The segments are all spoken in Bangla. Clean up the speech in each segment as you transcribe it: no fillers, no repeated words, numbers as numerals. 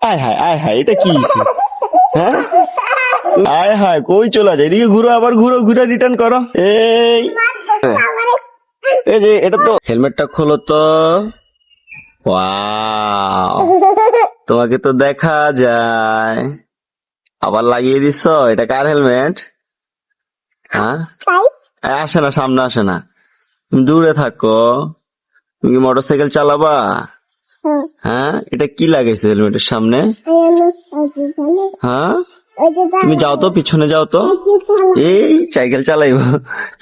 আয় হায় এটা কি হইছে? হ্যাঁ আয় হায় কই চলে যায়, এদিকে ঘুরো, আবার ঘুরো, ঘুরে রিটার্ন করো। এই যে এটা তো হেলমেটটা খোলো তো। ওয়াও, তোমাকে তো দেখা যায়। আবার লাগিয়ে দিছো, এটা কার হেলমেট? হ্যাঁ আসে না, সামনে আসে না, তুমি দূরে থাকো। তুমি কি মোটরসাইকেল চালাবা? হ্যাঁ এটা কি লাগাইছো হেলমেটের সামনে? হ্যাঁ তুমি যাও তো, পিছনে যাও তো। এই সাইকেল চালাইবো,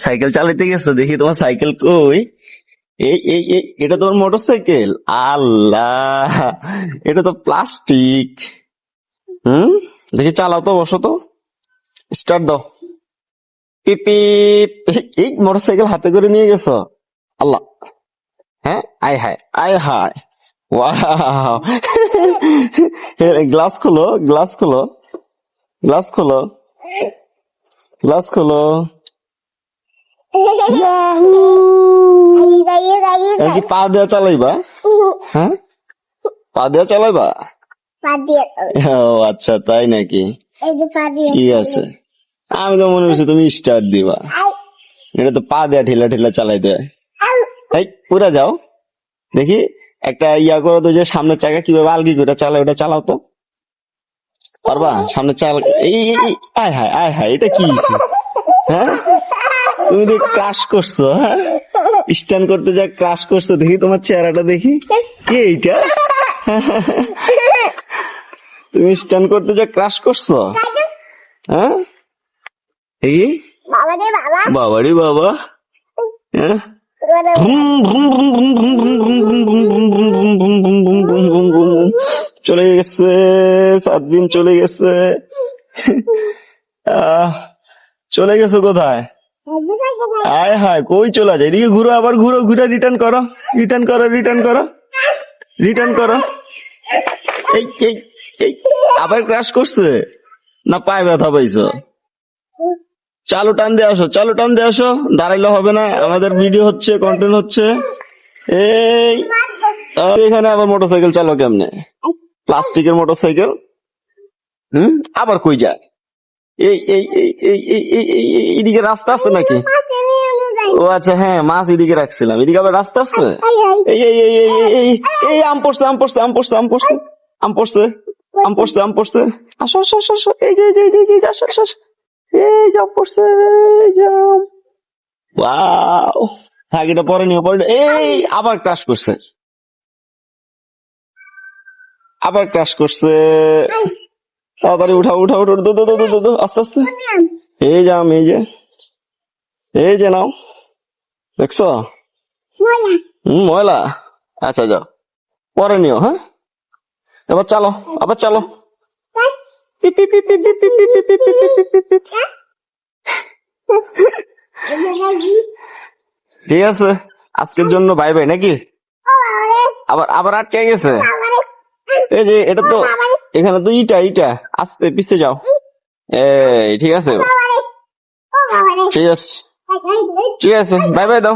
সাইকেল চালাইতে গেছো, দেখি তোমার সাইকেল কই। এই এটা তোমার মোটরসাইকেল? আল্লাহ, এটা তো প্লাস্টিক। দেখি চালাও তো, বসো তো, স্টার্ট দাও। পিপি, এই মোটরসাইকেল হাতে করে নিয়ে গেছো? আল্লাহ, হ্যাঁ আয় হায় আয় হায়, ওয়াও। গ্লাস খোলো, গ্লাস খোলো, গ্লাস খোলো, গ্লাস খোলো। কি পা দেওয়া চালাইবা? হ্যাঁ পা দেওয়া চালাইবা? ও আচ্ছা, তাই নাকি? কি আছে, আমি তো মনে করছি তুমি স্টার্ট দিবা। এটা তো পা দেয়া ঠেলা ঠেলা চালাই দেয়। এই পুরা যাও, দেখি একটা ইয়া করো তো, যে সামনের চাকা কিভাবে আলগি করে চালায়, ওটা চালাও তো, পারবা? সামনে চাল, আয় হায় আয় হায় এটা কি হইছে? হ্যাঁ তুমি তো ক্রাশ করছো, হ্যাঁ স্ট্যান্ড করতে যা ক্রাশ করছো, দেখি তোমার চেহারাটা দেখি, কি এইটা? তুমি স্ট্যান্ড করতে যা ক্রাশ করছো, হ্যাঁ এই বাবারে বাবা, হ্যাঁ চলে গেছে, 7 দিন চলে গেছে। চলে গেছো কোথায়? আয় হায় কই চলে যায়, এদিকে ঘুরো, আবার ঘুরো, ঘুরে রিটার্ন করো, রিটার্ন করো, রিটার্ন করো, রিটার্ন করো। এই এই এই আবার ক্রাশ করছে না পায়ে ব্যথা পাইছো? চালু টান দিয়ে আসো, চালু টান দিয়ে আসো, দাঁড়াইলে হবে না, আমাদের ভিডিও হচ্ছে, কন্টেন্ট হচ্ছে। এই এখানে আবার মোটরসাইকেল চালো কেমনে? প্লাস্টিকের মোটরসাইকেল। আবার কই যায়? এই এই এই এই এই এই- এই- এই- এইদিকে রাস্তা আছে নাকি? ও আচ্ছা, হ্যাঁ মাছ এদিকে রাখছিলাম, এদিকে আবার রাস্তা আছে। এই এই এই এই এই এই এই আম পড়ছে, আম পড়ছে, আম পড়ছে, আম পড়ছে, আম পড়ছে, আম পড়ছে, আম পড়ছে। আসো আসো আসো আসো, এই যে এই যে এই যে এই যে, আসো আসো আসো। এই জাম পড়ছে, এই জাম। ওয়াও, থাক এটা পরে নিও, পরে নিও। এই আবার ক্রাশ করছে, আবার ক্রাশ করছে। তাড়াতাড়ি উঠাও উঠাও উঠাও, দো দো দো দো দো, আস্তে আস্তে। এই জাম, এই যে, এই যে নাও, দেখছো? ময়লা। আচ্ছা যাও, পরে নিও, হ্যাঁ এবার চালো, আবার চালো। পিপ, পিপ, পিপ, পিপ, পিপ, পিপ, পিপ, পিপ, পিপ, পিপ, পিপ, পিপ। ঠিক আছে, আজকের জন্য বাই বাই নাকি? আবার আবার আটকে গেছে। এই যে এটা তো, এখানে তো ইটা ইটা, আস্তে পিছে যাও। এই ঠিক আছে, ঠিক আছে, ঠিক আছে, বাই বাই দাও।